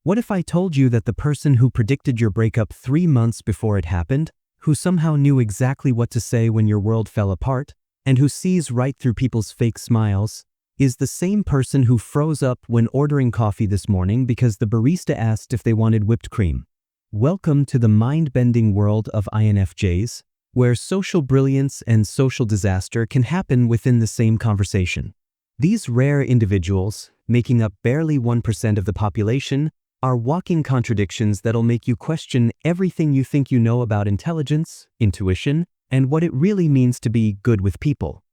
What if I told you that the person who predicted your breakup 3 months before it happened, who somehow knew exactly what to say when your world fell apart, and who sees right through people's fake smiles, is the same person who froze up when ordering coffee this morning because the barista asked if they wanted whipped cream? Welcome to the mind-bending world of INFJs, where social brilliance and social disaster can happen within the same conversation. These rare individuals, making up barely 1% of the population, are walking contradictions that'll make you question everything you think you know about intelligence, intuition, and what it really means to be good with people.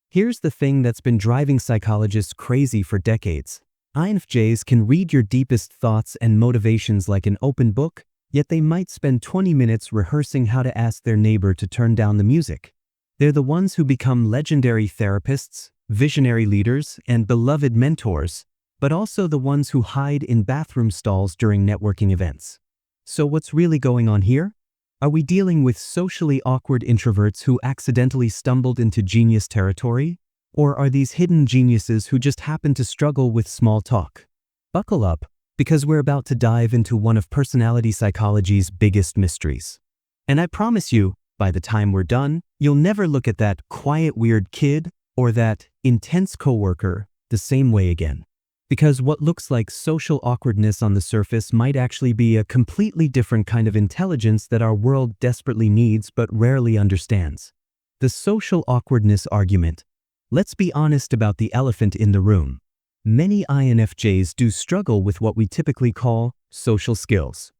Here's the thing that's been driving psychologists crazy for decades. INFJs can read your deepest thoughts and motivations like an open book, yet they might spend 20 minutes rehearsing how to ask their neighbor to turn down the music. They're the ones who become legendary therapists, visionary leaders, and beloved mentors, but also the ones who hide in bathroom stalls during networking events. So what's really going on here? Are we dealing with socially awkward introverts who accidentally stumbled into genius territory? Or are these hidden geniuses who just happen to struggle with small talk? Buckle up, because we're about to dive into one of personality psychology's biggest mysteries. And I promise you, by the time we're done, you'll never look at that quiet weird kid or that intense coworker the same way again. Because what looks like social awkwardness on the surface might actually be a completely different kind of intelligence that our world desperately needs but rarely understands. The social awkwardness argument. Let's be honest about the elephant in the room. Many INFJs do struggle with what we typically call social skills.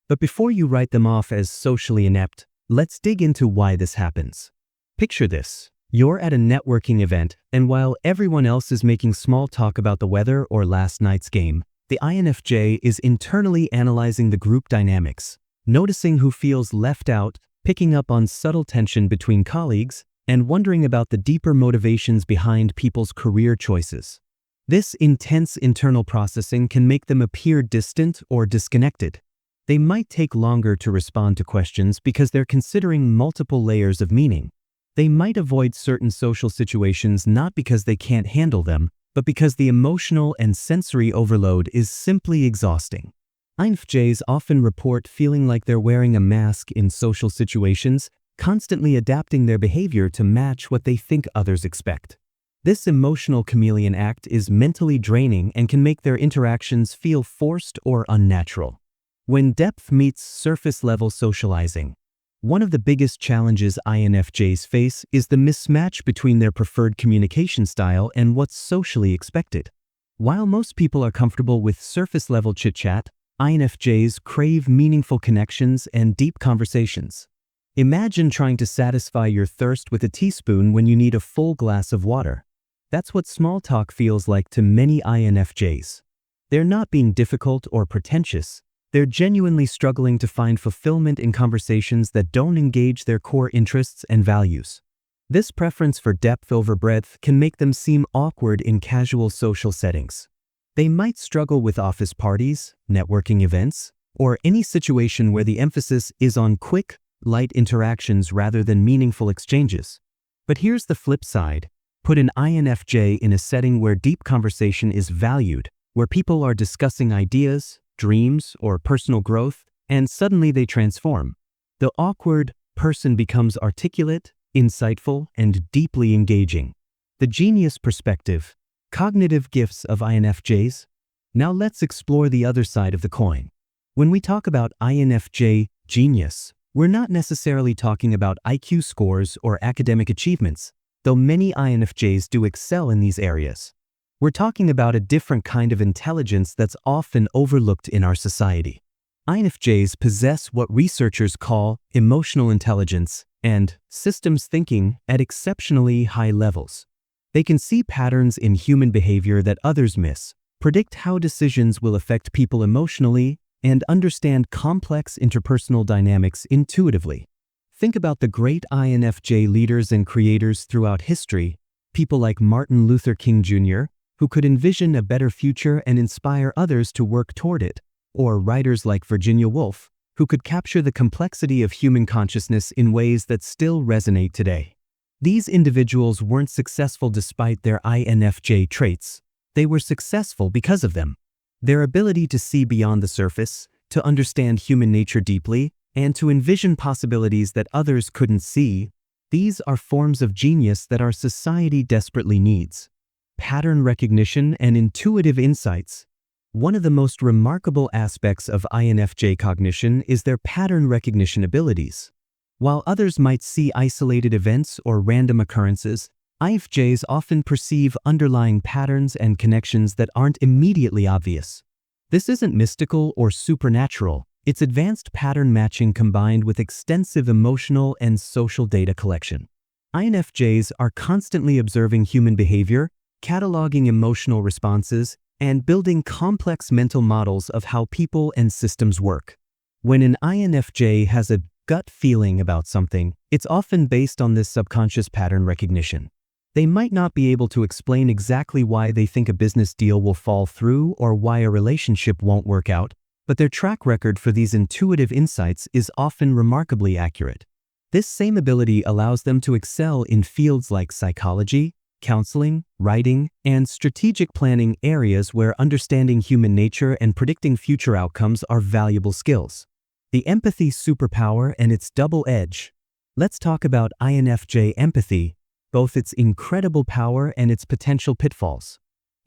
But before you write them off as socially inept, let's dig into why this happens. Picture this. You're at a networking event, and while everyone else is making small talk about the weather or last night's game, the INFJ is internally analyzing the group dynamics, noticing who feels left out, picking up on subtle tension between colleagues, and wondering about the deeper motivations behind people's career choices. This intense internal processing can make them appear distant or disconnected. They might take longer to respond to questions because they're considering multiple layers of meaning. They might avoid certain social situations not because they can't handle them, but because the emotional and sensory overload is simply exhausting. INFJs often report feeling like they're wearing a mask in social situations, constantly adapting their behavior to match what they think others expect. This emotional chameleon act is mentally draining and can make their interactions feel forced or unnatural. When depth meets surface-level socializing, one of the biggest challenges INFJs face is the mismatch between their preferred communication style and what's socially expected. While most people are comfortable with surface-level chit-chat, INFJs crave meaningful connections and deep conversations. Imagine trying to satisfy your thirst with a teaspoon when you need a full glass of water. That's what small talk feels like to many INFJs. They're not being difficult or pretentious. They're genuinely struggling to find fulfillment in conversations that don't engage their core interests and values. This preference for depth over breadth can make them seem awkward in casual social settings. They might struggle with office parties, networking events, or any situation where the emphasis is on quick, light interactions rather than meaningful exchanges. But here's the flip side. Put an INFJ in a setting where deep conversation is valued, where people are discussing ideas, dreams, or personal growth, and suddenly they transform. The awkward person becomes articulate, insightful, and deeply engaging. The genius perspective, cognitive gifts of INFJs. Now let's explore the other side of the coin. When we talk about INFJ genius, we're not necessarily talking about IQ scores or academic achievements, though many INFJs do excel in these areas. We're talking about a different kind of intelligence that's often overlooked in our society. INFJs possess what researchers call emotional intelligence and systems thinking at exceptionally high levels. They can see patterns in human behavior that others miss, predict how decisions will affect people emotionally, and understand complex interpersonal dynamics intuitively. Think about the great INFJ leaders and creators throughout history, people like Martin Luther King Jr., who could envision a better future and inspire others to work toward it, or writers like Virginia Woolf, who could capture the complexity of human consciousness in ways that still resonate today. These individuals weren't successful despite their INFJ traits. They were successful because of them. Their ability to see beyond the surface, to understand human nature deeply, and to envision possibilities that others couldn't see, these are forms of genius that our society desperately needs. Pattern recognition and intuitive insights. One of the most remarkable aspects of INFJ cognition is their pattern recognition abilities. While others might see isolated events or random occurrences, INFJs often perceive underlying patterns and connections that aren't immediately obvious. This isn't mystical or supernatural, it's advanced pattern matching combined with extensive emotional and social data collection. INFJs are constantly observing human behavior, cataloging emotional responses, and building complex mental models of how people and systems work. When an INFJ has a gut feeling about something, it's often based on this subconscious pattern recognition. They might not be able to explain exactly why they think a business deal will fall through or why a relationship won't work out, but their track record for these intuitive insights is often remarkably accurate. This same ability allows them to excel in fields like psychology, counseling, writing, and strategic planning, areas where understanding human nature and predicting future outcomes are valuable skills. The empathy superpower and its double edge. Let's talk about INFJ empathy, both its incredible power and its potential pitfalls.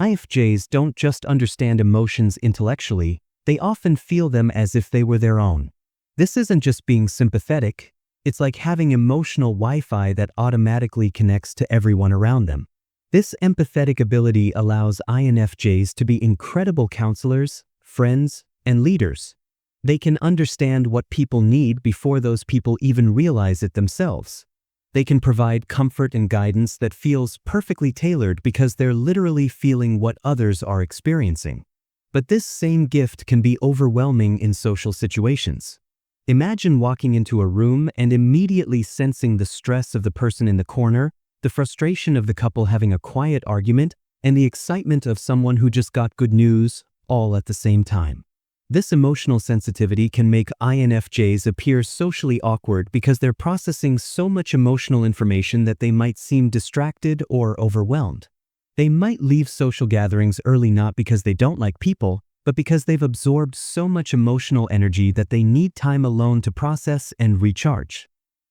INFJs don't just understand emotions intellectually, they often feel them as if they were their own. This isn't just being sympathetic, it's like having emotional Wi-Fi that automatically connects to everyone around them. This empathetic ability allows INFJs to be incredible counselors, friends, and leaders. They can understand what people need before those people even realize it themselves. They can provide comfort and guidance that feels perfectly tailored because they're literally feeling what others are experiencing. But this same gift can be overwhelming in social situations. Imagine walking into a room and immediately sensing the stress of the person in the corner, the frustration of the couple having a quiet argument, and the excitement of someone who just got good news, all at the same time. This emotional sensitivity can make INFJs appear socially awkward because they're processing so much emotional information that they might seem distracted or overwhelmed. They might leave social gatherings early not because they don't like people, but because they've absorbed so much emotional energy that they need time alone to process and recharge.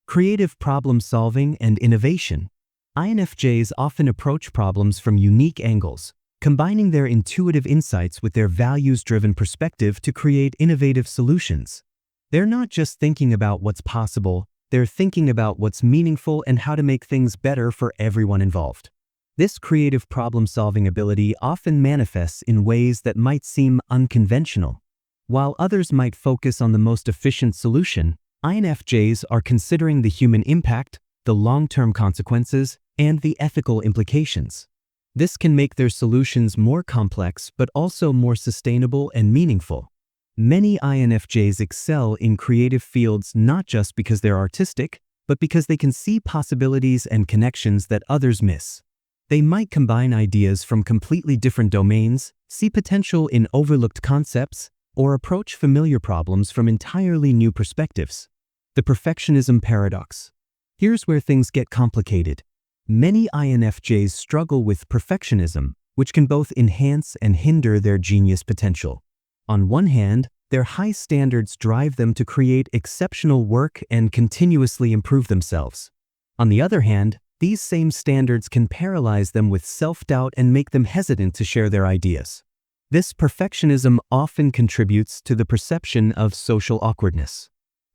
Creative problem solving and innovation. INFJs often approach problems from unique angles, combining their intuitive insights with their values-driven perspective to create innovative solutions. They're not just thinking about what's possible, they're thinking about what's meaningful and how to make things better for everyone involved. This creative problem-solving ability often manifests in ways that might seem unconventional. While others might focus on the most efficient solution, INFJs are considering the human impact, the long-term consequences, and the ethical implications. This can make their solutions more complex but also more sustainable and meaningful. Many INFJs excel in creative fields not just because they're artistic, but because they can see possibilities and connections that others miss. They might combine ideas from completely different domains, see potential in overlooked concepts, or approach familiar problems from entirely new perspectives. The perfectionism paradox. Here's where things get complicated. Many INFJs struggle with perfectionism, which can both enhance and hinder their genius potential. On one hand, their high standards drive them to create exceptional work and continuously improve themselves. On the other hand, these same standards can paralyze them with self-doubt and make them hesitant to share their ideas. This perfectionism often contributes to the perception of social awkwardness.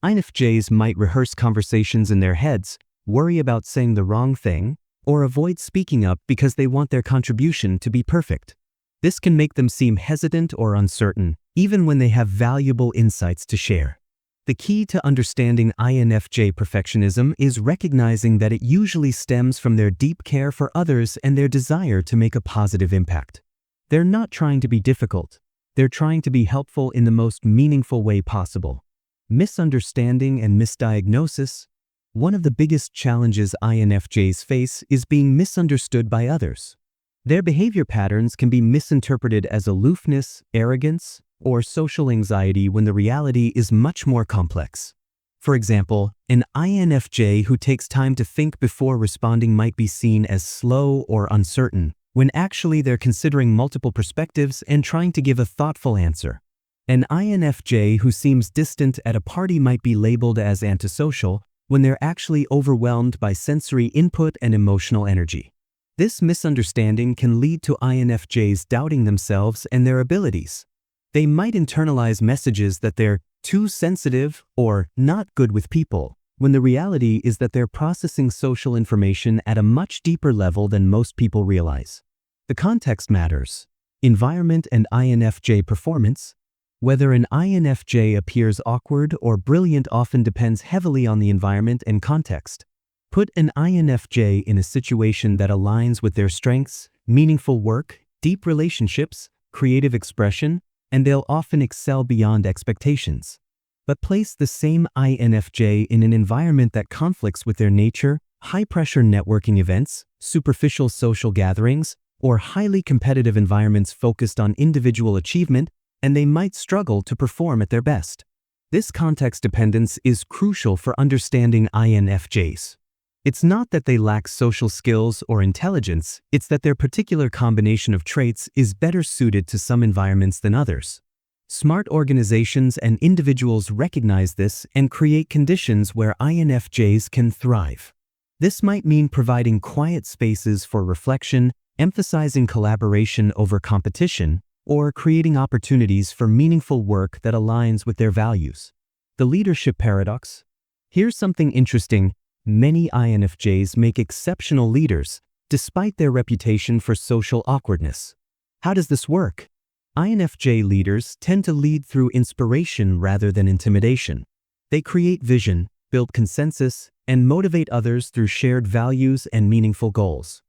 INFJs might rehearse conversations in their heads, worry about saying the wrong thing, or avoid speaking up because they want their contribution to be perfect. This can make them seem hesitant or uncertain, even when they have valuable insights to share. The key to understanding INFJ perfectionism is recognizing that it usually stems from their deep care for others and their desire to make a positive impact. They're not trying to be difficult. They're trying to be helpful in the most meaningful way possible. Misunderstanding and misdiagnosis. One of the biggest challenges INFJs face is being misunderstood by others. Their behavior patterns can be misinterpreted as aloofness, arrogance, or social anxiety when the reality is much more complex. For example, an INFJ who takes time to think before responding might be seen as slow or uncertain, when actually they're considering multiple perspectives and trying to give a thoughtful answer. An INFJ who seems distant at a party might be labeled as antisocial when they're actually overwhelmed by sensory input and emotional energy. This misunderstanding can lead to INFJs doubting themselves and their abilities. They might internalize messages that they're too sensitive or not good with people, when the reality is that they're processing social information at a much deeper level than most people realize. The context matters. Environment and INFJ performance. Whether an INFJ appears awkward or brilliant often depends heavily on the environment and context. Put an INFJ in a situation that aligns with their strengths, meaningful work, deep relationships, creative expression, and they'll often excel beyond expectations. But place the same INFJ in an environment that conflicts with their nature, high-pressure networking events, superficial social gatherings, or highly competitive environments focused on individual achievement, and they might struggle to perform at their best. This context dependence is crucial for understanding INFJs. It's not that they lack social skills or intelligence, it's that their particular combination of traits is better suited to some environments than others. Smart organizations and individuals recognize this and create conditions where INFJs can thrive. This might mean providing quiet spaces for reflection, emphasizing collaboration over competition, or creating opportunities for meaningful work that aligns with their values. The leadership paradox. Here's something interesting. Many INFJs make exceptional leaders, despite their reputation for social awkwardness. How does this work? INFJ leaders tend to lead through inspiration rather than intimidation. They create vision, build consensus, and motivate others through shared values and meaningful goals.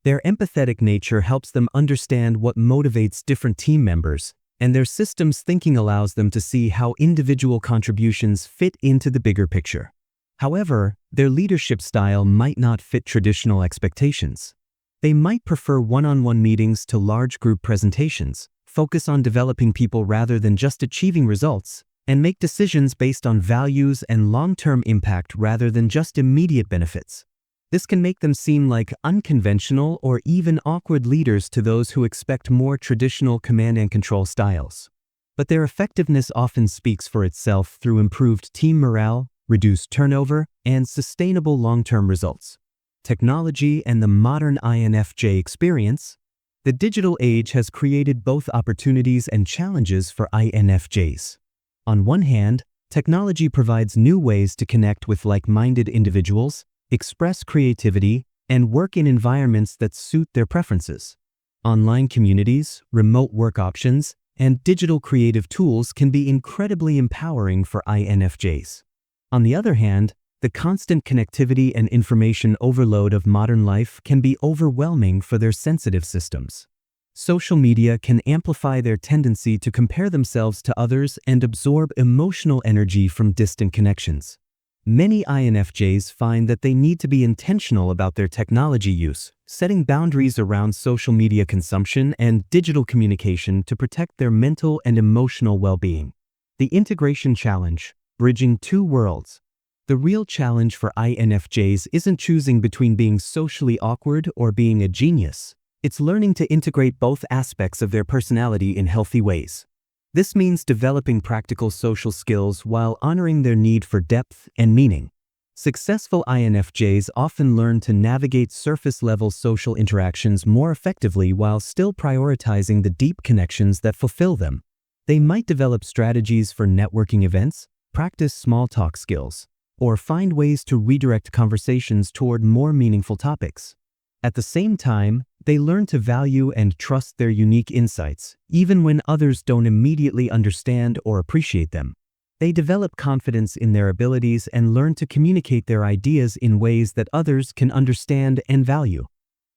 Their empathetic nature helps them understand what motivates different team members, and their systems thinking allows them to see how individual contributions fit into the bigger picture. However, their leadership style might not fit traditional expectations. They might prefer one-on-one meetings to large group presentations, focus on developing people rather than just achieving results, and make decisions based on values and long-term impact rather than just immediate benefits. This can make them seem like unconventional or even awkward leaders to those who expect more traditional command and control styles. But their effectiveness often speaks for itself through improved team morale, reduced turnover, and sustainable long-term results. Technology and the modern INFJ experience. The digital age has created both opportunities and challenges for INFJs. On one hand, technology provides new ways to connect with like-minded individuals, express creativity, and work in environments that suit their preferences. Online communities, remote work options, and digital creative tools can be incredibly empowering for INFJs. On the other hand, the constant connectivity and information overload of modern life can be overwhelming for their sensitive systems. Social media can amplify their tendency to compare themselves to others and absorb emotional energy from distant connections. Many INFJs find that they need to be intentional about their technology use, setting boundaries around social media consumption and digital communication to protect their mental and emotional well-being. The integration challenge. Bridging two worlds. The real challenge for INFJs isn't choosing between being socially awkward or being a genius. It's learning to integrate both aspects of their personality in healthy ways. This means developing practical social skills while honoring their need for depth and meaning. Successful INFJs often learn to navigate surface-level social interactions more effectively while still prioritizing the deep connections that fulfill them. They might develop strategies for networking events, practice small talk skills, or find ways to redirect conversations toward more meaningful topics. At the same time, they learn to value and trust their unique insights, even when others don't immediately understand or appreciate them. They develop confidence in their abilities and learn to communicate their ideas in ways that others can understand and value.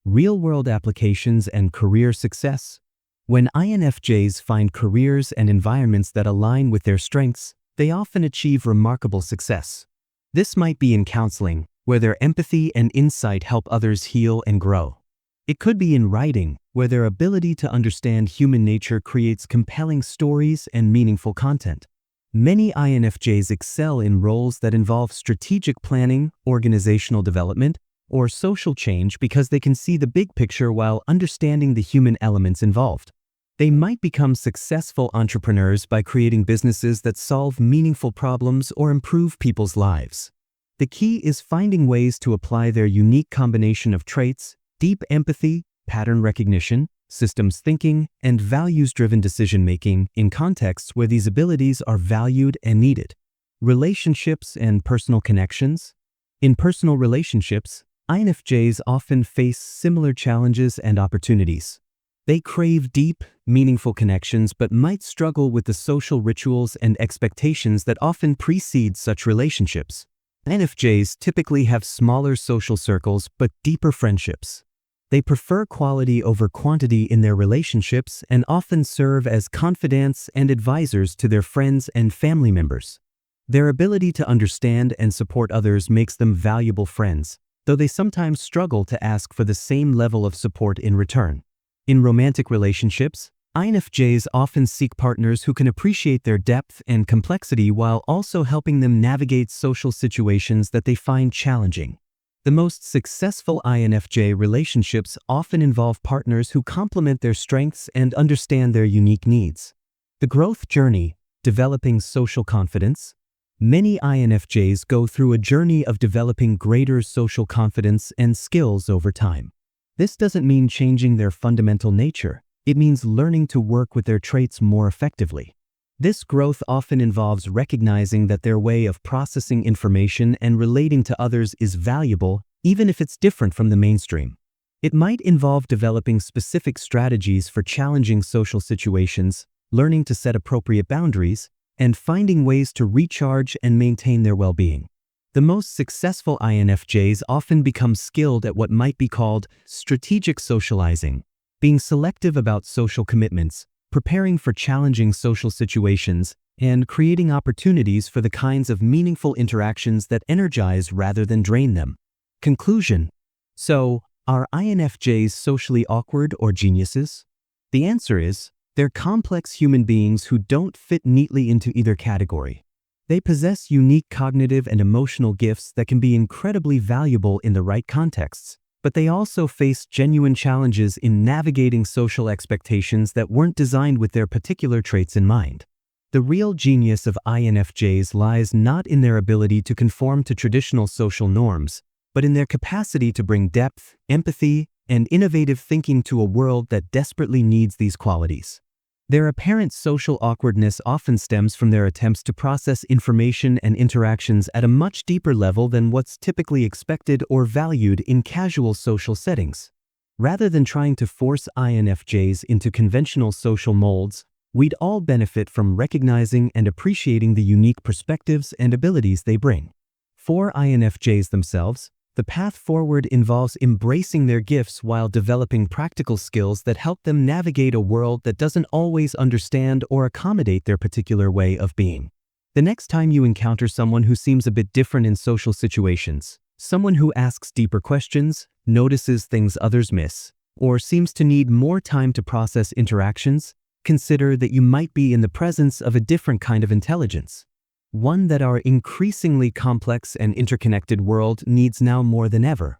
Real-world applications and career success. When INFJs find careers and environments that align with their strengths, they often achieve remarkable success. This might be in counseling, where their empathy and insight help others heal and grow. It could be in writing, where their ability to understand human nature creates compelling stories and meaningful content. Many INFJs excel in roles that involve strategic planning, organizational development, or social change because they can see the big picture while understanding the human elements involved. They might become successful entrepreneurs by creating businesses that solve meaningful problems or improve people's lives. The key is finding ways to apply their unique combination of traits, deep empathy, pattern recognition, systems thinking, and values-driven decision-making in contexts where these abilities are valued and needed. Relationships and personal connections. In personal relationships, INFJs often face similar challenges and opportunities. They crave deep, meaningful connections but might struggle with the social rituals and expectations that often precede such relationships. INFJs typically have smaller social circles but deeper friendships. They prefer quality over quantity in their relationships and often serve as confidants and advisors to their friends and family members. Their ability to understand and support others makes them valuable friends, though they sometimes struggle to ask for the same level of support in return. In romantic relationships, INFJs often seek partners who can appreciate their depth and complexity while also helping them navigate social situations that they find challenging. The most successful INFJ relationships often involve partners who complement their strengths and understand their unique needs. The growth journey, developing social confidence. Many INFJs go through a journey of developing greater social confidence and skills over time. This doesn't mean changing their fundamental nature. It means learning to work with their traits more effectively. This growth often involves recognizing that their way of processing information and relating to others is valuable, even if it's different from the mainstream. It might involve developing specific strategies for challenging social situations, learning to set appropriate boundaries, and finding ways to recharge and maintain their well-being. The most successful INFJs often become skilled at what might be called strategic socializing, being selective about social commitments, preparing for challenging social situations, and creating opportunities for the kinds of meaningful interactions that energize rather than drain them. Conclusion. So, are INFJs socially awkward or geniuses? The answer is, they're complex human beings who don't fit neatly into either category. They possess unique cognitive and emotional gifts that can be incredibly valuable in the right contexts, but they also face genuine challenges in navigating social expectations that weren't designed with their particular traits in mind. The real genius of INFJs lies not in their ability to conform to traditional social norms, but in their capacity to bring depth, empathy, and innovative thinking to a world that desperately needs these qualities. Their apparent social awkwardness often stems from their attempts to process information and interactions at a much deeper level than what's typically expected or valued in casual social settings. Rather than trying to force INFJs into conventional social molds, we'd all benefit from recognizing and appreciating the unique perspectives and abilities they bring. For INFJs themselves, the path forward involves embracing their gifts while developing practical skills that help them navigate a world that doesn't always understand or accommodate their particular way of being. The next time you encounter someone who seems a bit different in social situations, someone who asks deeper questions, notices things others miss, or seems to need more time to process interactions, consider that you might be in the presence of a different kind of intelligence. One that our increasingly complex and interconnected world needs now more than ever.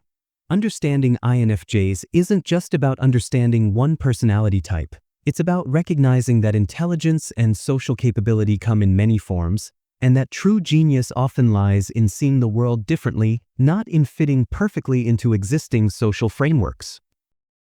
Understanding INFJs isn't just about understanding one personality type. It's about recognizing that intelligence and social capability come in many forms, and that true genius often lies in seeing the world differently, not in fitting perfectly into existing social frameworks.